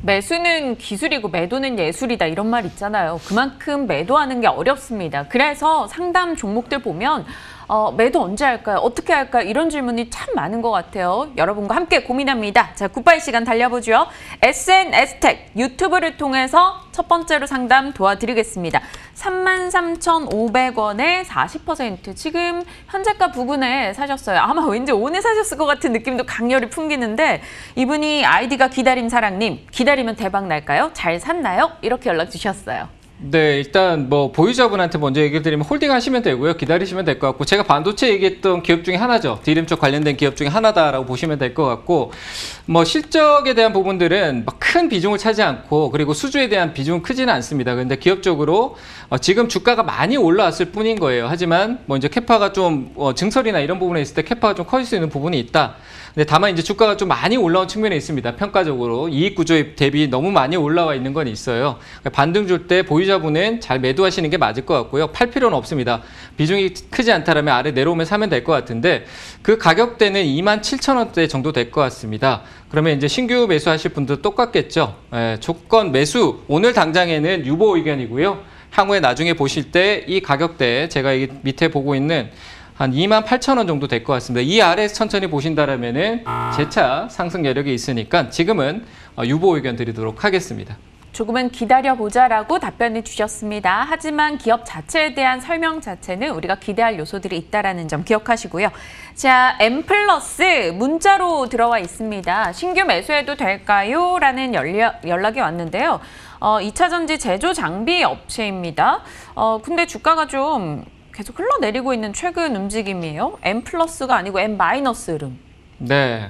매수는 기술이고 매도는 예술이다 이런 말 있잖아요. 그만큼 매도하는 게 어렵습니다. 그래서 상담 종목들 보면 매도 언제 할까요? 어떻게 할까요? 이런 질문이 참 많은 것 같아요. 여러분과 함께 고민합니다. 자, 굿바이 시간 달려보죠. SNS텍 유튜브를 통해서 첫 번째로 상담 도와드리겠습니다. 33,500원에 40% 지금 현재가 부근에 사셨어요. 아마 왠지 오늘 사셨을 것 같은 느낌도 강렬히 풍기는데 이분이 아이디가 기다림사랑님, 기다리면 대박 날까요? 잘 샀나요? 이렇게 연락 주셨어요. 네, 일단 뭐 보유자분한테 먼저 얘기를 드리면 홀딩 하시면 되고요. 기다리시면 될 것 같고, 제가 반도체 얘기했던 기업 중에 하나죠. D램 쪽 관련된 기업 중에 하나다라고 보시면 될 것 같고, 뭐 실적에 대한 부분들은 막 큰 비중을 차지 않고, 그리고 수주에 대한 비중은 크지는 않습니다. 근데 기업적으로 지금 주가가 많이 올라왔을 뿐인 거예요. 하지만 뭐 이제 캐파가 좀 증설이나 이런 부분에 있을 때 캐파가 좀 커질 수 있는 부분이 있다. 근데 다만 이제 주가가 좀 많이 올라온 측면에 있습니다. 평가적으로 이익 구조에 대비 너무 많이 올라와 있는 건 있어요. 반등 줄 때 보유자분은 잘 매도하시는 게 맞을 것 같고요. 팔 필요는 없습니다. 비중이 크지 않다라면 아래 내려오면 사면 될 것 같은데 그 가격대는 27,000원대 정도 될 것 같습니다. 그러면 이제 신규 매수하실 분도 똑같겠죠. 조건 매수 오늘 당장에는 유보 의견이고요. 향후에 나중에 보실 때 이 가격대 제가 이 밑에 보고 있는 한 28,000원 정도 될 것 같습니다. 이 아래에서 천천히 보신다라면은 재차 상승 여력이 있으니까 지금은 유보 의견 드리도록 하겠습니다. 조금은 기다려보자라고 답변을 주셨습니다. 하지만 기업 자체에 대한 설명 자체는 우리가 기대할 요소들이 있다는 점 기억하시고요. 자, M+ 문자로 들어와 있습니다. 신규 매수해도 될까요? 라는 연락이 왔는데요. 2차전지 제조 장비 업체입니다. 근데 주가가 좀 계속 흘러내리고 있는 최근 움직임이에요. M+가 아니고 M- 흐름. 네.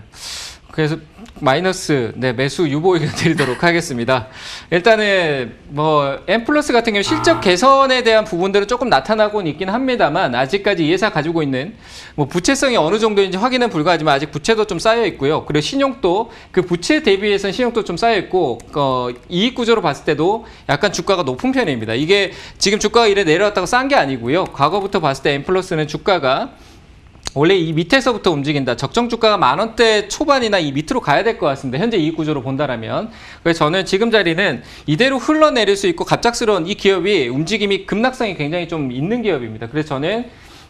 그래서 마이너스 매수 유보 의견 드리도록 하겠습니다. 일단은 뭐 M+ 같은 경우 실적 개선에 대한 부분들은 조금 나타나고는 있긴 합니다만 아직까지 이 회사 가지고 있는 뭐 부채성이 어느 정도인지 확인은 불가하지만 아직 부채도 좀 쌓여 있고요. 그리고 신용도 그 부채 대비해서는 신용도 좀 쌓여 있고 이익 구조로 봤을 때도 약간 주가가 높은 편입니다. 이게 지금 주가가 이래 내려왔다고 싼 게 아니고요. 과거부터 봤을 때 M+는 주가가 원래 이 밑에서부터 움직인다. 적정 주가가 10,000원대 초반이나 이 밑으로 가야 될 것 같습니다. 현재 이익 구조로 본다라면. 그래서 저는 지금 자리는 이대로 흘러내릴 수 있고 갑작스러운 이 기업이 움직임이 급락성이 굉장히 좀 있는 기업입니다. 그래서 저는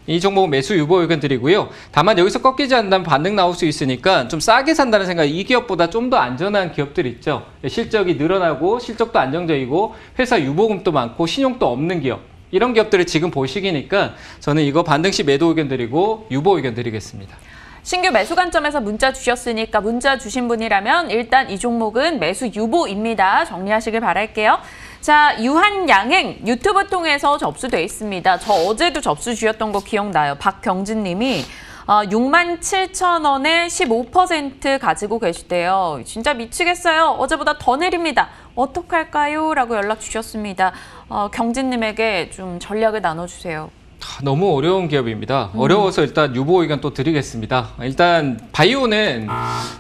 이 종목은 매수 유보 의견 드리고요. 다만 여기서 꺾이지 않는다면 반등 나올 수 있으니까 좀 싸게 산다는 생각이 이 기업보다 좀 더 안전한 기업들 있죠. 실적이 늘어나고 실적도 안정적이고 회사 유보금도 많고 신용도 없는 기업. 이런 기업들을 지금 볼 시기니까 저는 이거 반등 시 매도 의견 드리고 유보 의견 드리겠습니다. 신규 매수 관점에서 문자 주셨으니까 문자 주신 분이라면 일단 이 종목은 매수 유보입니다. 정리하시길 바랄게요. 자, 유한양행 유튜브 통해서 접수돼 있습니다. 저 어제도 접수 주셨던 거 기억나요. 박경진 님이 67,000원에 15% 가지고 계시대요. 진짜 미치겠어요. 어제보다 더 내립니다. 어떡할까요? 라고 연락 주셨습니다. 경진님에게 좀 전략을 나눠주세요. 너무 어려운 기업입니다. 어려워서 일단 유보 의견 또 드리겠습니다. 일단 바이오는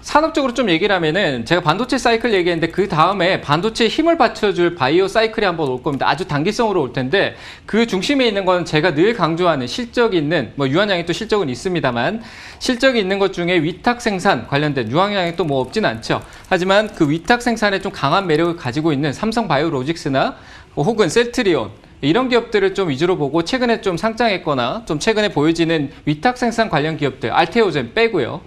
산업적으로 좀 얘기를 하면은 제가 반도체 사이클 얘기했는데 그 다음에 반도체에 힘을 받쳐줄 바이오 사이클이 한번 올 겁니다. 아주 단기성으로 올 텐데 그 중심에 있는 건 제가 늘 강조하는 실적이 있는 뭐 유한양이 또 실적은 있습니다만 실적이 있는 것 중에 위탁 생산 관련된 유한양이 또 뭐 없진 않죠. 하지만 그 위탁 생산에 좀 강한 매력을 가지고 있는 삼성 바이오로직스나 혹은 셀트리온 이런 기업들을 좀 위주로 보고 최근에 좀 상장했거나 좀 최근에 보여지는 위탁 생산 관련 기업들, 알테오젠 빼고요.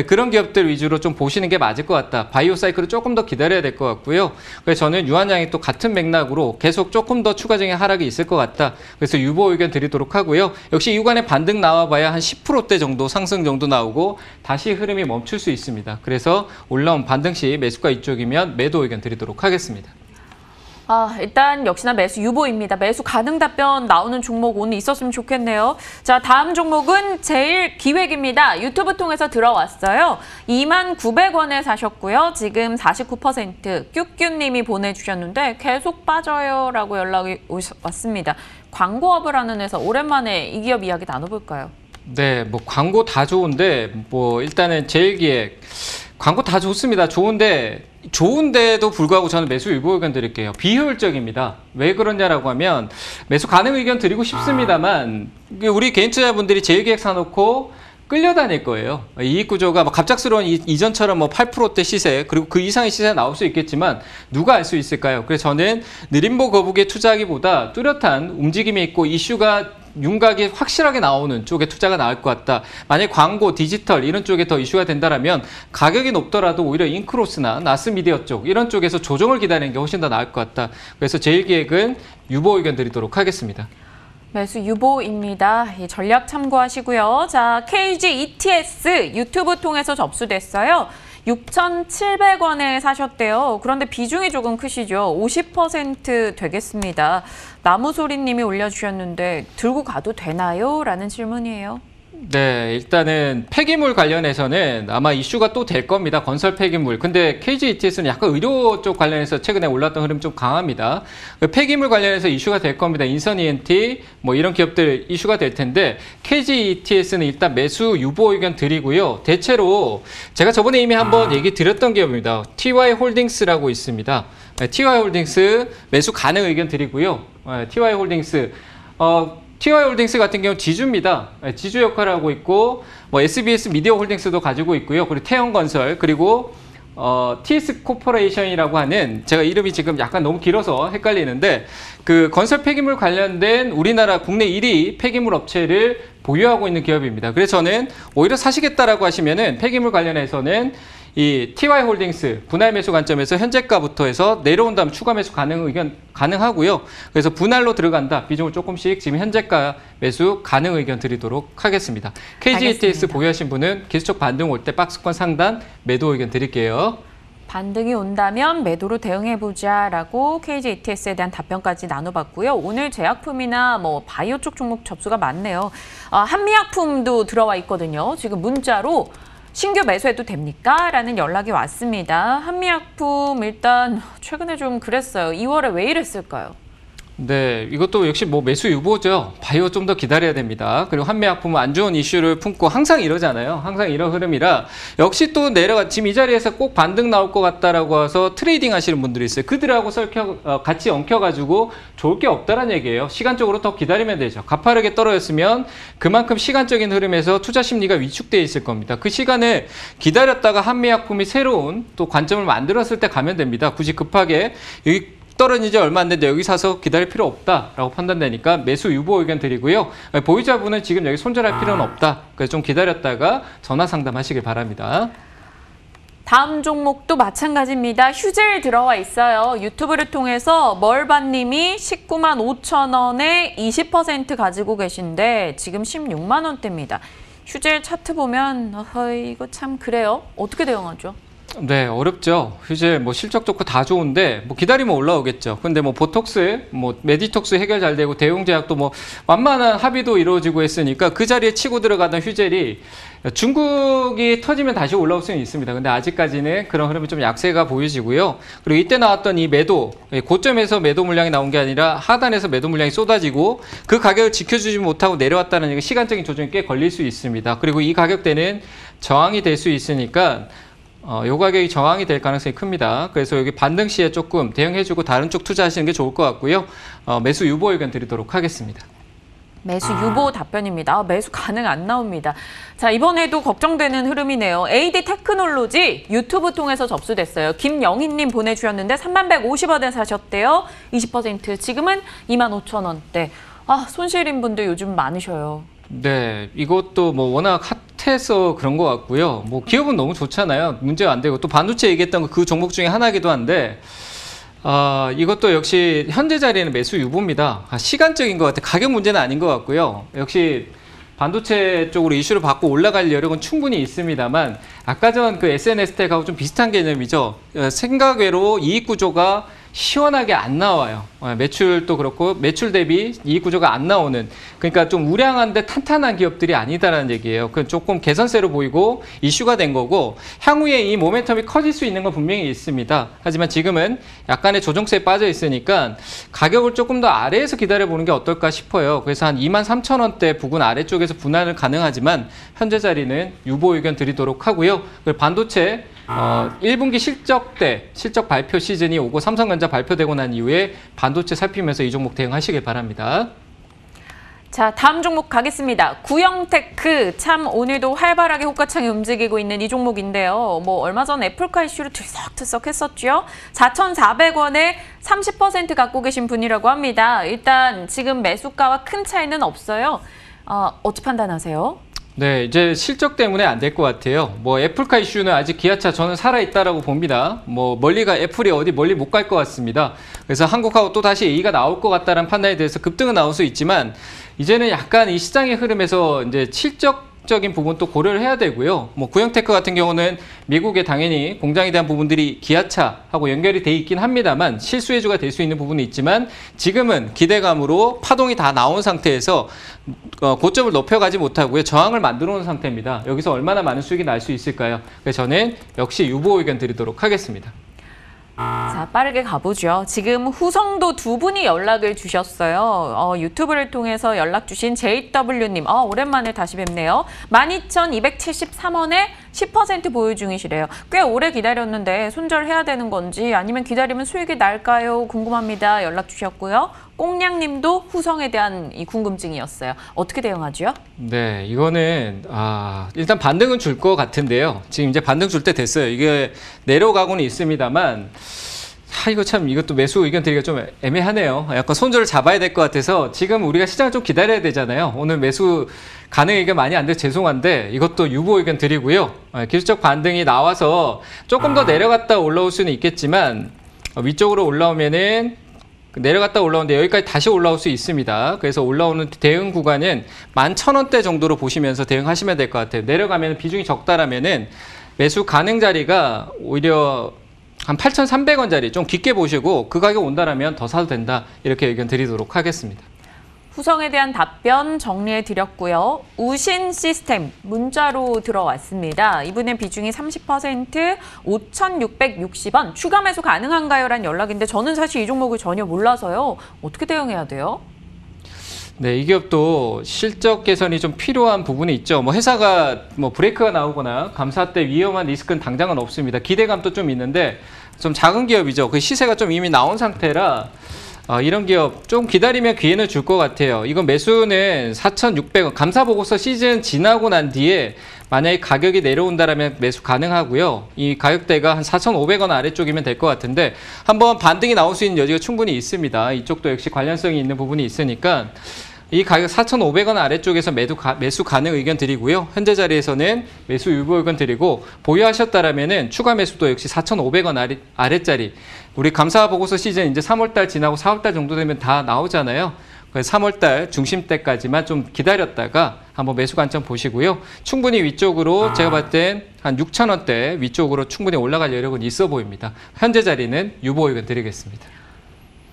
그런 기업들 위주로 좀 보시는 게 맞을 것 같다. 바이오 사이클을 조금 더 기다려야 될 것 같고요. 그래서 저는 유한양이 또 같은 맥락으로 계속 조금 더 추가적인 하락이 있을 것 같다. 그래서 유보 의견 드리도록 하고요. 역시 이후간에 반등 나와봐야 한 10%대 정도 상승 정도 나오고 다시 흐름이 멈출 수 있습니다. 그래서 올라온 반등 시 매수가 이쪽이면 매도 의견 드리도록 하겠습니다. 일단 역시나 매수 유보입니다. 매수 가능 답변 나오는 종목 오늘 있었으면 좋겠네요. 자, 다음 종목은 제일기획입니다. 유튜브 통해서 들어왔어요. 29,900원에 사셨고요. 지금 49% 뀨뀨님이 보내주셨는데 계속 빠져요 라고 연락이 왔습니다. 광고업을 하는 회사 오랜만에 이 기업 이야기 나눠볼까요? 네, 뭐 광고 다 좋은데 뭐 일단은 제일기획 광고 다 좋습니다. 좋은데도 불구하고 저는 매수 유보 의견 드릴게요. 비효율적입니다. 왜 그러냐라고 하면 매수 가능 의견 드리고 싶습니다만 우리 개인 투자자분들이 제일기획 사놓고 끌려다닐 거예요. 이익 구조가 뭐 갑작스러운 이전처럼 뭐 8%대 시세 그리고 그 이상의 시세가 나올 수 있겠지만 누가 알 수 있을까요? 그래서 저는 느림보 거북에 투자하기보다 뚜렷한 움직임이 있고 이슈가 윤곽이 확실하게 나오는 쪽에 투자가 나을 것 같다. 만약 광고, 디지털 이런 쪽에 더 이슈가 된다면 가격이 높더라도 오히려 인크로스나 나스미디어 쪽 이런 쪽에서 조정을 기다리는 게 훨씬 더 나을 것 같다. 그래서 제일 기획은 유보 의견 드리도록 하겠습니다. 매수 유보입니다. 이 전략 참고하시고요. 자, KG ETS 유튜브 통해서 접수됐어요. 6,700원에 사셨대요. 그런데 비중이 조금 크시죠. 50% 되겠습니다. 나무소리님이 올려주셨는데 들고 가도 되나요? 라는 질문이에요. 네, 일단은 폐기물 관련해서는 아마 이슈가 또 될 겁니다. 건설 폐기물. 근데 KG ETS는 약간 의료 쪽 관련해서 최근에 올랐던 흐름 좀 강합니다. 폐기물 관련해서 이슈가 될 겁니다. 인선 ENT 뭐 이런 기업들 이슈가 될 텐데 KG ETS는 일단 매수 유보 의견 드리고요. 대체로 제가 저번에 이미 한번 얘기 드렸던 기업입니다. TY 홀딩스라고 있습니다. TY 홀딩스 매수 가능 의견 드리고요. TY 홀딩스 TY 홀딩스 같은 경우는 지주입니다. 지주 역할을 하고 있고, 뭐 SBS 미디어 홀딩스도 가지고 있고요. 그리고 태영건설, 그리고 TS 코퍼레이션이라고 하는 제가 이름이 지금 약간 너무 길어서 헷갈리는데 그 건설 폐기물 관련된 우리나라 국내 1위 폐기물 업체를 보유하고 있는 기업입니다. 그래서 저는 오히려 사시겠다라고 하시면은 폐기물 관련해서는 이 TY 홀딩스 분할 매수 관점에서 현재가부터 해서 내려온 다음 추가 매수 가능하고요. 그래서 분할로 들어간다. 비중을 조금씩 지금 현재가 매수 가능 의견 드리도록 하겠습니다. KG ETS 보유하신 분은 기술적 반등 올 때 박스권 상단 매도 의견 드릴게요. 반등이 온다면 매도로 대응해보자라고 KG ETS에 대한 답변까지 나눠봤고요. 오늘 제약품이나 뭐 바이오 쪽 종목 접수가 많네요. 한미약품도 들어와 있거든요. 지금 문자로 신규 매수해도 됩니까? 라는 연락이 왔습니다. 한미약품 일단 최근에 좀 그랬어요. 2월에 왜 이랬을까요? 네, 이것도 역시 뭐 매수 유보죠. 바이오 좀 더 기다려야 됩니다. 그리고 한미약품은 안 좋은 이슈를 품고 항상 이러잖아요. 항상 이런 흐름이라 역시 또 지금 이 자리에서 꼭 반등 나올 것 같다라고 해서 트레이딩 하시는 분들이 있어요. 그들하고 같이 엉켜가지고 좋을 게 없다라는 얘기예요. 시간적으로 더 기다리면 되죠. 가파르게 떨어졌으면 그만큼 시간적인 흐름에서 투자 심리가 위축되어 있을 겁니다. 그 시간을 기다렸다가 한미약품이 새로운 또 관점을 만들었을 때 가면 됩니다. 굳이 급하게 여기 떨어진 지 얼마 안 됐는데 여기 사서 기다릴 필요 없다라고 판단되니까 매수 유보 의견 드리고요. 보유자분은 지금 여기 손절할 필요는 없다. 그래서 좀 기다렸다가 전화 상담하시길 바랍니다. 다음 종목도 마찬가지입니다. 휴젤 들어와 있어요. 유튜브를 통해서 멀바님이 19만 5천 원에 20% 가지고 계신데 지금 16만 원대입니다. 휴젤 차트 보면 이거 참 그래요. 어떻게 대응하죠? 네, 어렵죠. 휴젤 뭐 실적 좋고 다 좋은데 뭐 기다리면 올라오겠죠. 근데 뭐 보톡스, 뭐 메디톡스 해결 잘 되고 대웅제약도 뭐 완만한 합의도 이루어지고 했으니까 그 자리에 치고 들어가던 휴젤이 중국이 터지면 다시 올라올 수는 있습니다. 근데 아직까지는 그런 흐름이 좀 약세가 보여지고요. 그리고 이때 나왔던 이 매도, 고점에서 매도 물량이 나온 게 아니라 하단에서 매도 물량이 쏟아지고 그 가격을 지켜주지 못하고 내려왔다는 얘기, 시간적인 조정이 꽤 걸릴 수 있습니다. 그리고 이 가격대는 저항이 될 수 있으니까 요 가격이 저항이 될 가능성이 큽니다. 그래서 여기 반등 시에 조금 대응해주고 다른 쪽 투자하시는 게 좋을 것 같고요. 매수 유보 의견 드리도록 하겠습니다. 매수 유보 답변입니다. 매수 가능 안 나옵니다. 자, 이번에도 걱정되는 흐름이네요. AD 테크놀로지 유튜브 통해서 접수됐어요. 김영희님 보내주셨는데 3150원에 사셨대요. 20% 지금은 25,000원대. 손실인 분들 요즘 많으셔요. 네, 이것도 뭐 워낙 핫해서 그런 것 같고요. 뭐 기업은 너무 좋잖아요. 문제가 안 되고 또 반도체 얘기했던 그 종목 중에 하나이기도 한데 이것도 역시 현재 자리에는 매수 유보입니다. 시간적인 것 같아요. 가격 문제는 아닌 것 같고요. 역시 반도체 쪽으로 이슈를 받고 올라갈 여력은 충분히 있습니다만 아까 전 그 SNS 텍하고 좀 비슷한 개념이죠. 생각외로 이익 구조가 시원하게 안 나와요. 매출도 그렇고 매출 대비 이익 구조가 안 나오는, 그러니까 좀 우량한데 탄탄한 기업들이 아니다라는 얘기예요. 그 조금 개선세로 보이고 이슈가 된 거고 향후에 이 모멘텀이 커질 수 있는 건 분명히 있습니다. 하지만 지금은 약간의 조정세에 빠져 있으니까 가격을 조금 더 아래에서 기다려보는 게 어떨까 싶어요. 그래서 한 23,000원대 부근 아래쪽에서 분할은 가능하지만 현재 자리는 유보 의견 드리도록 하고요. 그리고 반도체 1분기 실적 발표 시즌이 오고 삼성전자 발표되고 난 이후에 반도체 살피면서 이 종목 대응하시길 바랍니다. 자, 다음 종목 가겠습니다. 구형테크, 참 오늘도 활발하게 호가창이 움직이고 있는 이 종목인데요. 뭐 얼마 전 애플카 이슈로 들썩들썩 했었죠. 4,400원에 30% 갖고 계신 분이라고 합니다. 일단 지금 매수가와 큰 차이는 없어요. 어찌 판단하세요? 네, 이제 실적 때문에 안 될 것 같아요. 뭐 애플카 이슈는 아직 기아차 저는 살아있다라고 봅니다. 뭐 애플이 어디 멀리 못 갈 것 같습니다. 그래서 한국하고 또 다시 A가 나올 것 같다는 판단에 대해서 급등은 나올 수 있지만 이제는 약간 이 시장의 흐름에서 이제 실적적인 부분도 고려를 해야 되고요. 뭐 구형테크 같은 경우는 미국에 당연히 공장에 대한 부분들이 기아차하고 연결이 돼 있긴 합니다만 실수혜주가 될 수 있는 부분이 있지만 지금은 기대감으로 파동이 다 나온 상태에서 고점을 높여가지 못하고요. 저항을 만들어 놓은 상태입니다. 여기서 얼마나 많은 수익이 날 수 있을까요? 그래서 저는 역시 유보 의견 드리도록 하겠습니다. 자, 빠르게 가보죠. 지금 후성도 두 분이 연락을 주셨어요. 유튜브를 통해서 연락 주신 JW님, 오랜만에 다시 뵙네요. 12,273원에 10% 보유 중이시래요. 꽤 오래 기다렸는데 손절해야 되는 건지 아니면 기다리면 수익이 날까요? 궁금합니다. 연락 주셨고요. 꽁냥님도 후성에 대한 이 궁금증이었어요. 어떻게 대응하죠? 네, 이거는 일단 반등은 줄 것 같은데요. 지금 이제 반등 줄 때 됐어요. 이게 내려가고는 있습니다만 이것도 매수 의견 드리기가 좀 애매하네요. 약간 손절을 잡아야 될 것 같아서 지금 우리가 시장을 좀 기다려야 되잖아요. 오늘 매수 가능 의견 많이 안 돼서 죄송한데 이것도 유보 의견 드리고요. 기술적 반등이 나와서 조금 더 내려갔다 올라올 수는 있겠지만 위쪽으로 올라오면은 내려갔다 올라오는데 여기까지 다시 올라올 수 있습니다. 그래서 올라오는 대응 구간은 11,000원대 정도로 보시면서 대응하시면 될 것 같아요. 내려가면 비중이 적다라면은 매수 가능 자리가 오히려 한 8,300원짜리 좀 깊게 보시고 그 가격 온다라면 더 사도 된다. 이렇게 의견 드리도록 하겠습니다. 후성에 대한 답변 정리해 드렸고요. 우신 시스템 문자로 들어왔습니다. 이분의 비중이 30%, 5,660원. 추가 매수 가능한가요? 라는 연락인데 저는 사실 이 종목을 전혀 몰라서요. 어떻게 대응해야 돼요? 네, 이 기업도 실적 개선이 좀 필요한 부분이 있죠. 뭐 회사가 브레이크가 나오거나 감사 때 위험한 리스크는 당장은 없습니다. 기대감도 좀 있는데 좀 작은 기업이죠. 그 시세가 좀 이미 나온 상태라 이런 기업 좀 기다리면 기회는 줄 것 같아요. 이건 매수는 4,600원. 감사 보고서 시즌 지나고 난 뒤에 만약에 가격이 내려온다면 매수 가능하고요. 이 가격대가 한 4,500원 아래쪽이면 될 것 같은데 한번 반등이 나올 수 있는 여지가 충분히 있습니다. 이쪽도 역시 관련성이 있는 부분이 있으니까 이 가격 4,500원 아래쪽에서 매수 가능 의견 드리고요. 현재 자리에서는 매수 유보 의견 드리고 보유하셨다라면은 추가 매수도 역시 4,500원 아래짜리. 우리 감사 보고서 시즌 이제 3월달 지나고 4월달 정도 되면 다 나오잖아요. 그래서 3월달 중심 때까지만 좀 기다렸다가 한번 매수 관점 보시고요. 충분히 위쪽으로 제가 봤을 땐 한 6,000원대 위쪽으로 충분히 올라갈 여력은 있어 보입니다. 현재 자리는 유보 의견 드리겠습니다.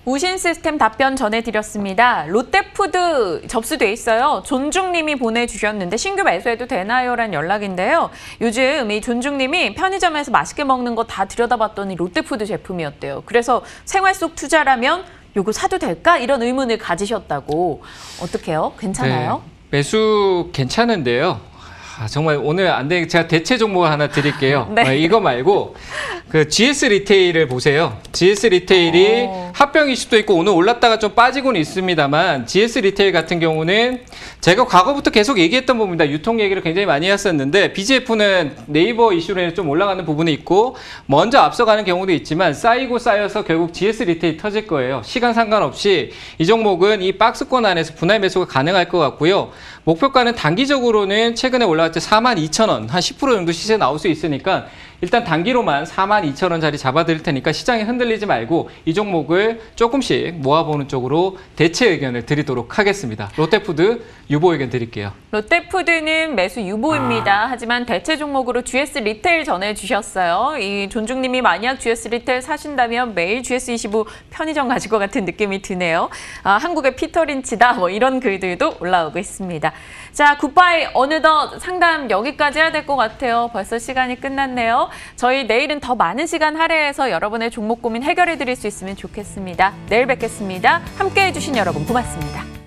우신 시스템 답변 전해드렸습니다. 롯데푸드 접수돼 있어요. 존중님이 보내주셨는데 신규 매수해도 되나요? 라는 연락인데요. 요즘 이 존중님이 편의점에서 맛있게 먹는 거 다 들여다봤더니 롯데푸드 제품이었대요. 그래서 생활 속 투자라면 요거 사도 될까? 이런 의문을 가지셨다고. 어떡해요? 괜찮아요? 네, 매수 괜찮은데요. 정말 오늘 안 되게 제가 대체 종목을 하나 드릴게요. 네. 이거 말고 그 GS 리테일을 보세요. GS 리테일이 합병 이슈도 있고 오늘 올랐다가 좀 빠지고는 있습니다만 GS 리테일 같은 경우는 제가 과거부터 계속 얘기했던 부분입니다. 유통 얘기를 굉장히 많이 했었는데 BGF는 네이버 이슈로 인해서 좀 올라가는 부분이 있고 먼저 앞서가는 경우도 있지만 쌓이고 쌓여서 결국 GS 리테일 터질 거예요. 시간 상관없이 이 종목은 이 박스권 안에서 분할 매수가 가능할 것 같고요. 목표가는 단기적으로는 최근에 올라갈 때 42,000원, 한 10% 정도 시세 나올 수 있으니까 일단 단기로만 42,000원짜리 잡아드릴 테니까 시장이 흔들리지 말고 이 종목을 조금씩 모아보는 쪽으로 대체 의견을 드리도록 하겠습니다. 롯데푸드 유보 의견 드릴게요. 롯데푸드는 매수 유보입니다. 하지만 대체 종목으로 GS 리테일 전해주셨어요. 이 존중님이 만약 GS 리테일 사신다면 매일 GS25 편의점 가실 것 같은 느낌이 드네요. 한국의 피터린치다 뭐 이런 글들도 올라오고 있습니다. 자, 굿바이 어느덧 상담 여기까지 해야 될 것 같아요. 벌써 시간이 끝났네요. 저희 내일은 더 많은 시간 할애해서 여러분의 종목 고민 해결해 드릴 수 있으면 좋겠습니다. 내일 뵙겠습니다. 함께해 주신 여러분 고맙습니다.